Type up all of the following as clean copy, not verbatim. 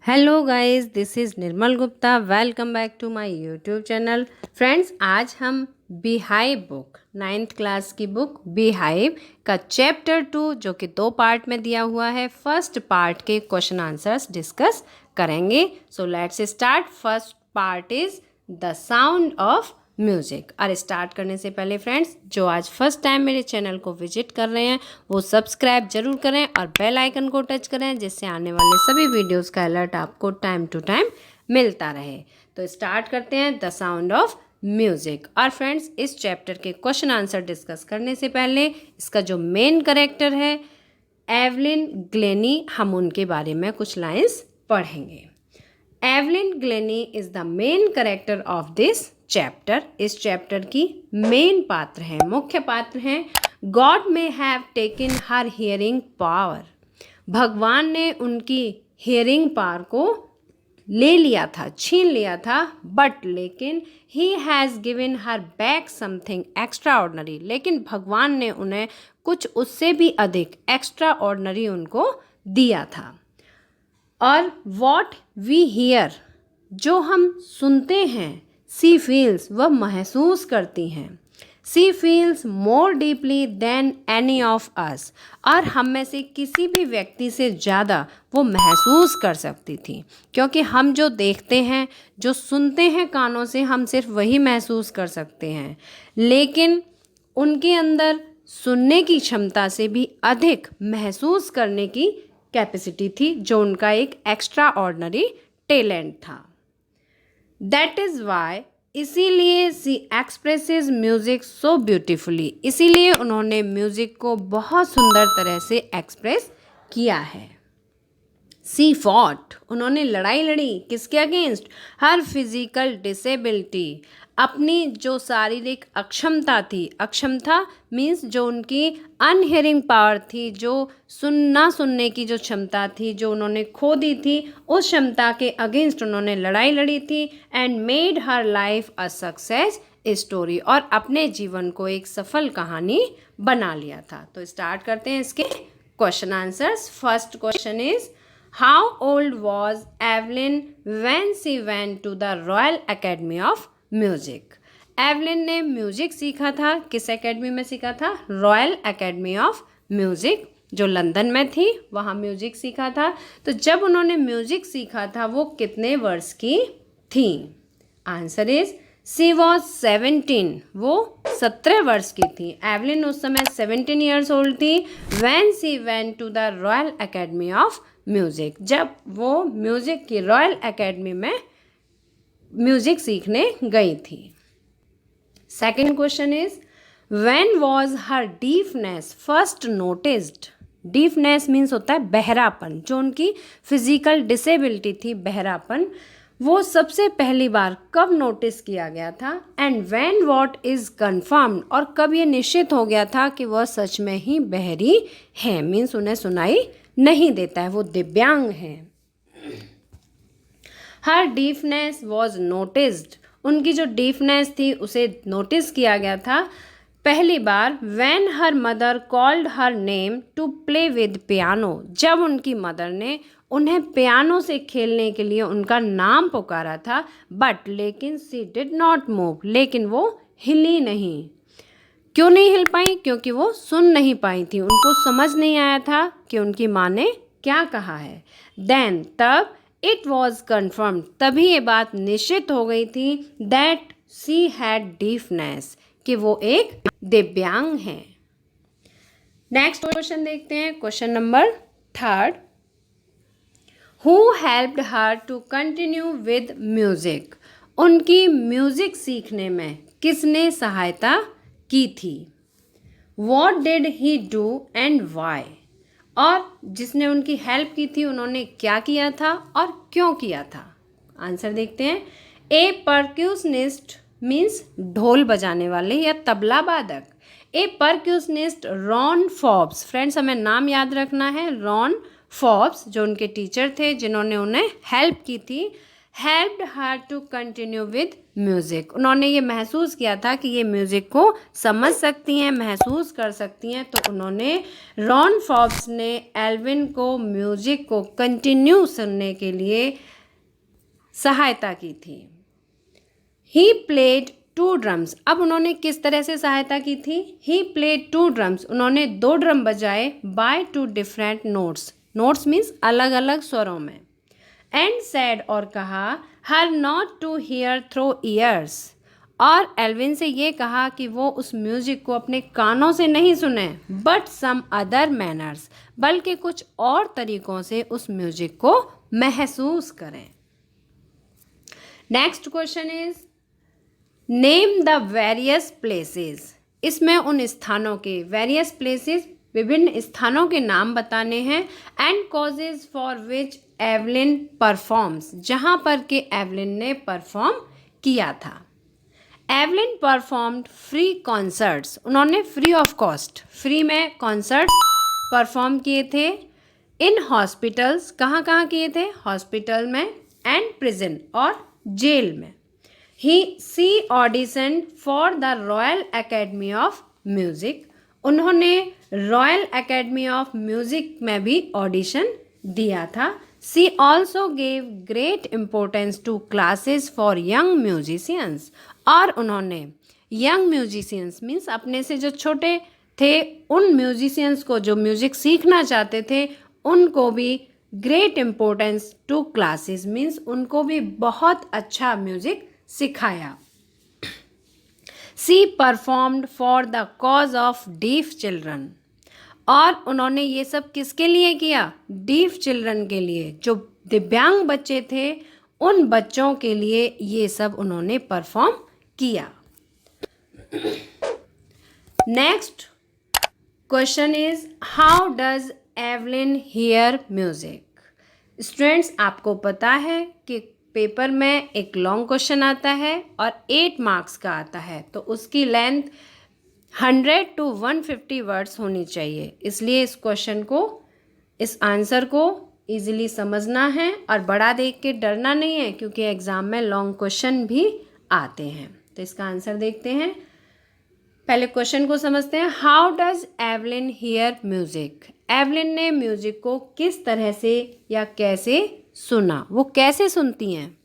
Hello guys, this is Nirmal Gupta. Welcome back to my YouTube channel. Friends, आज हम Beehive book 9th class की book Beehive का chapter 2 जो कि 2 पार्ट में दिया हुआ है, फर्स्ट पार्ट के क्वेश्चन आंसर्स डिस्कस करेंगे। So let's start. First part is the sound of music. और स्टार्ट करने से पहले फ्रेंड्स, जो आज फर्स्ट टाइम मेरे चैनल को विजिट कर रहे हैं वो सब्सक्राइब जरूर करें और बेल आइकन को टच करें, जिससे आने वाले सभी वीडियोस का अलर्ट आपको टाइम टू टाइम मिलता रहे। तो स्टार्ट करते हैं द साउंड ऑफ म्यूज़िक। और फ्रेंड्स, इस चैप्टर के क्वेश्चन आंसर डिस्कस करने से पहले इसका जो मेन कैरेक्टर है एवलिन ग्लेनी, हम उनके बारे में कुछ लाइन्स पढ़ेंगे। Evelyn Glenny is the main character of this chapter. इस चैप्टर की मेन पात्र हैं, मुख्य पात्र हैं। God may have taken her hearing power. भगवान ने उनकी हियरिंग पावर को ले लिया था, छीन लिया था। बट लेकिन he has given her back something extra ordinary. लेकिन भगवान ने उन्हें कुछ उससे भी अधिक एक्स्ट्रा ऑर्डनरी उनको दिया था। और वॉट वी हियर, जो हम सुनते हैं, सी फील्स, वह महसूस करती हैं। She feels more deeply than any of us, और हम में से किसी भी व्यक्ति से ज़्यादा वो महसूस कर सकती थी। क्योंकि हम जो देखते हैं, जो सुनते हैं कानों से, हम सिर्फ वही महसूस कर सकते हैं। लेकिन उनके अंदर सुनने की क्षमता से भी अधिक महसूस करने की कैपेसिटी थी, जो उनका एक एक्स्ट्रा ऑर्डिनरी टैलेंट था। दैट इज़ वाई, इसीलिए सी एक्सप्रेसेस म्यूज़िक सो ब्यूटिफुली, इसीलिए उन्होंने म्यूज़िक को बहुत सुंदर तरह से एक्सप्रेस किया है। सी फॉट, उन्होंने लड़ाई लड़ी किसके अगेंस्ट? हर फिजिकल डिसेबिलिटी, अपनी जो शारीरिक अक्षमता थी, अक्षमता मीन्स जो उनकी अनहियरिंग पावर थी, जो ना सुनने की जो क्षमता थी, जो उन्होंने खो दी थी, उस क्षमता के अगेंस्ट उन्होंने लड़ाई लड़ी थी। And made her life a success story, और अपने जीवन को एक सफल कहानी बना लिया था। तो स्टार्ट करते हैं इसके question answers. First question is, How old was Evelyn when she went to the Royal Academy of Music? Evelyn ने म्यूजिक सीखा था, किस एकेडमी में सीखा था? रॉयल एकेडमी ऑफ म्यूजिक, जो लंदन में थी, वहाँ म्यूजिक सीखा था। तो जब उन्होंने म्यूजिक सीखा था वो कितने वर्ष की थी? आंसर इज सी वॉज 17, वो 17 वर्ष की थी। एवलिन उस समय 17 ईयर्स ओल्ड थी when she went to the royal academy of music, जब वो म्यूज़िक की रॉयल एकेडमी में म्यूज़िक सीखने गई थी। Second question is, when was her deafness first noticed? Deafness means होता है बहरापन, जो उनकी फिजिकल डिसेबिलिटी थी, बहरापन, वो सबसे पहली बार कब नोटिस किया गया था? And when what is confirmed, और कब ये निश्चित हो गया था कि वह सच में ही बहरी है, मीन्स उन्हें सुनाई नहीं देता है, वो दिव्यांग हैं। हर डीफनेस वॉज नोटिस्ड, उनकी जो डीफनेस थी उसे नोटिस किया गया था पहली बार when her mother called her name to play with piano, जब उनकी मदर ने उन्हें पियानो से खेलने के लिए उनका नाम पुकारा था। बट लेकिन सी डिड नॉट मूव, लेकिन वो हिली नहीं। क्यों नहीं हिल पाई? क्योंकि वो सुन नहीं पाई थी, उनको समझ नहीं आया था कि उनकी माँ ने क्या कहा है। देन, तब इट वॉज कन्फर्म्ड, तभी ये बात निश्चित हो गई थी दैट सी हैड डीफनेस, कि वो एक दिव्यांग हैं। नेक्स्ट क्वेश्चन देखते हैं, question number 3। Who helped her to continue with music? उनकी म्यूजिक सीखने में किसने सहायता की थी? What did he do and why, और जिसने उनकी हेल्प की थी उन्होंने क्या किया था और क्यों किया था? आंसर देखते हैं। ए परक्यूशनिस्ट मीन्स ढोल बजाने वाले या तबला वादक। ए परक्यूशनिस्ट रॉन फॉब्स, फ्रेंड्स हमें नाम याद रखना है, रॉन फॉब्स, जो उनके टीचर थे जिन्होंने उन्हें हेल्प की थी, helped her to continue with music. उन्होंने ये महसूस किया था कि ये म्यूज़िक को समझ सकती हैं, महसूस कर सकती हैं, तो उन्होंने रॉन फॉर्ब्स ने एल्विन को म्यूज़िक को कंटिन्यू सुनने के लिए सहायता की थी। He played 2 drums. अब उन्होंने किस तरह से सहायता की थी? He played 2 drums. उन्होंने 2 ड्रम बजाए by 2 different notes. Notes means अलग अलग स्वरों में। एंड सैड और कहा her not to hear through ears. और एल्विन से ये कहा कि वो उस म्यूजिक को अपने कानों से नहीं सुने, बट सम अदर मैनर्स, बल्कि कुछ और तरीकों से उस म्यूजिक को महसूस करें। Next question is name the various places. इसमें उन स्थानों के, वेरियस प्लेसेस विभिन्न स्थानों के नाम बताने हैं। And causes for which Evelyn performs, जहाँ पर के एवलिन ने परफॉर्म किया था। Evelyn performed free concerts. उन्होंने फ्री ऑफ कॉस्ट, फ्री में कॉन्सर्ट्स परफॉर्म किए थे। इन हॉस्पिटल्स, कहाँ कहाँ किए थे? हॉस्पिटल में। एंड प्रिजन, और जेल में। She audition for the royal academy of Music. उन्होंने रॉयल एकेडमी ऑफ म्यूजिक में भी ऑडिशन दिया था। She also gave great importance to classes for young musicians. और उन्होंने यंग म्यूजिशियंस मीन्स अपने से जो छोटे थे उन म्यूजिशियंस को, जो म्यूजिक सीखना चाहते थे, उनको भी great importance to classes means उनको भी बहुत अच्छा म्यूजिक सिखाया। She performed for the cause of deaf children. और उन्होंने ये सब किसके लिए किया? डीफ चिल्ड्रन के लिए, जो दिव्यांग बच्चे थे उन बच्चों के लिए ये सब उन्होंने परफॉर्म किया। Next question is how does Evelyn here music. Students, आपको पता है कि पेपर में एक लॉन्ग क्वेश्चन आता है और 8 मार्क्स का आता है, तो उसकी लेंथ 100 to 150 वर्ड्स होनी चाहिए। इसलिए इस क्वेश्चन को, इस आंसर को इजीली समझना है और बड़ा देख के डरना नहीं है, क्योंकि एग्ज़ाम में लॉन्ग क्वेश्चन भी आते हैं। तो इसका आंसर देखते हैं। पहले क्वेश्चन को समझते हैं। How does Evelyn here music. Evelyn ने म्यूजिक को किस तरह से या कैसे सुना, वो कैसे सुनती हैं?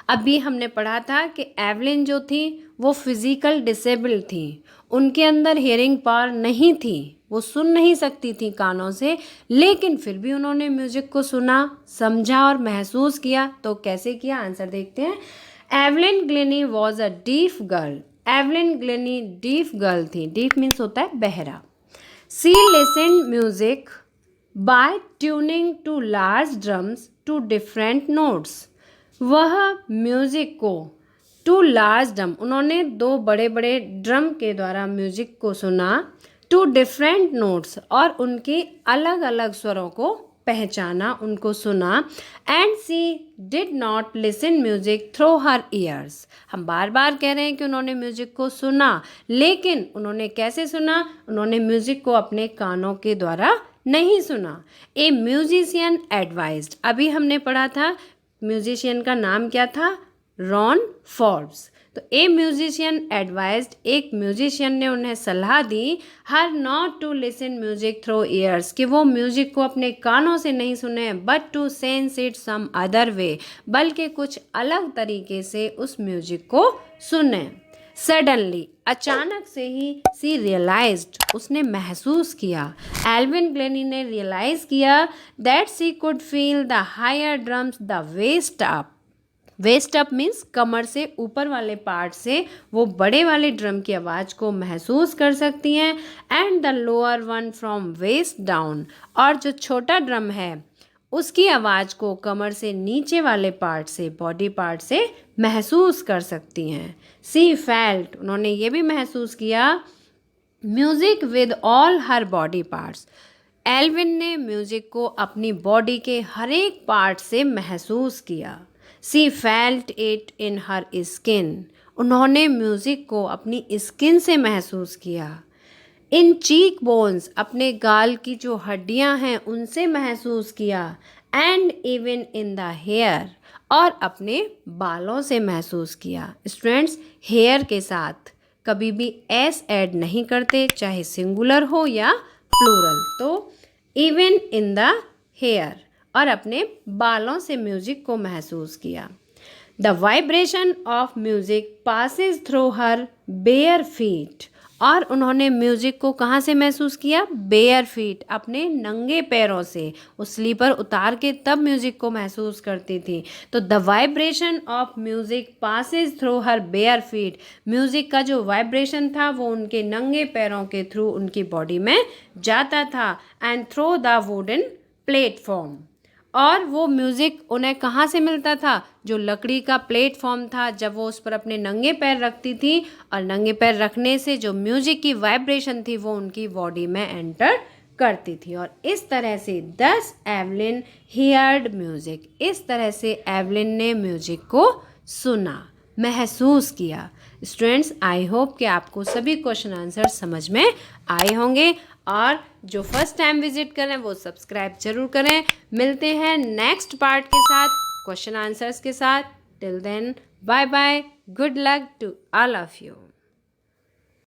अभी हमने पढ़ा था कि एवलिन जो थी वो फिजिकल डिसेबल्ड थी, उनके अंदर हियरिंग पावर नहीं थी, वो सुन नहीं सकती थी कानों से, लेकिन फिर भी उन्होंने म्यूजिक को सुना, समझा और महसूस किया। तो कैसे किया? आंसर देखते हैं। Evelyn Glennie was a deaf girl. Evelyn Glennie deaf girl थी। डीफ मीन्स होता है बहरा। She listened music by tuning to large drums to different notes. वह म्यूजिक को टू लार्ज ड्रम, उन्होंने 2 बड़े बड़े ड्रम के द्वारा म्यूजिक को सुना, टू डिफरेंट नोट्स, और उनके अलग अलग स्वरों को पहचाना, उनको सुना। And she did not listen music through her ears. हम बार बार कह रहे हैं कि उन्होंने म्यूजिक को सुना, लेकिन उन्होंने कैसे सुना? उन्होंने म्यूजिक को अपने कानों के द्वारा नहीं सुना। A musician advised. अभी हमने पढ़ा था म्यूजिशियन का नाम क्या था? Ron Forbes. तो ए म्यूजिशियन एडवाइज्ड, एक म्यूजिशियन ने उन्हें सलाह दी, her not to listen music through ears, कि वो म्यूजिक को अपने कानों से नहीं सुने, but to sense it some other way, बल्कि कुछ अलग तरीके से उस म्यूजिक को सुने। सडनली, अचानक से ही, सी रियलाइज्ड, उसने महसूस किया, एल्विन ग्लेनी ने रियलाइज किया, that she could feel the higher drums the waist up. Waist up means कमर से ऊपर वाले पार्ट से वो बड़े वाले ड्रम की आवाज़ को महसूस कर सकती हैं। And the lower one from waist down, और जो छोटा ड्रम है उसकी आवाज़ को कमर से नीचे वाले पार्ट से, बॉडी पार्ट से महसूस कर सकती हैं। सी फेल्ट, उन्होंने ये भी महसूस किया, music with all her body parts. Evelyn ने म्यूज़िक को अपनी बॉडी के हर एक पार्ट से महसूस किया। सी felt it in her skin, उन्होंने म्यूज़िक को अपनी स्किन से महसूस किया। इन चीक बोन्स, अपने गाल की जो हड्डियां हैं उनसे महसूस किया। And even in the hair, और अपने बालों से महसूस किया। स्टूडेंट्स, हेयर के साथ कभी भी एस ऐड नहीं करते, चाहे सिंगुलर हो या प्लूरल। तो इवन इन द हेयर, और अपने बालों से म्यूजिक को महसूस किया। The vibration of music passes through her bare feet, और उन्होंने म्यूजिक को कहाँ से महसूस किया? बेयर फीट, अपने नंगे पैरों से। उस स्लीपर उतार के तब म्यूजिक को महसूस करती थी। तो the vibration of music passes through her bare feet, music का जो वाइब्रेशन था वो उनके नंगे पैरों के थ्रू उनकी बॉडी में जाता था। And through the wooden platform, और वो म्यूज़िक उन्हें कहाँ से मिलता था? जो लकड़ी का प्लेटफॉर्म था, जब वो उस पर अपने नंगे पैर रखती थी, और नंगे पैर रखने से जो म्यूज़िक की वाइब्रेशन थी वो उनकी बॉडी में एंटर करती थी। और इस तरह से दस एवलिन हियर्ड म्यूज़िक, इस तरह से एवलिन ने म्यूज़िक को सुना, महसूस किया। स्टूडेंट्स, आई होप कि आपको सभी क्वेश्चन आंसर समझ में आए होंगे, और जो फर्स्ट टाइम विजिट करें वो सब्सक्राइब जरूर करें। मिलते हैं नेक्स्ट पार्ट के साथ, क्वेश्चन आंसर्स के साथ। Till then, bye bye, good luck to all of you.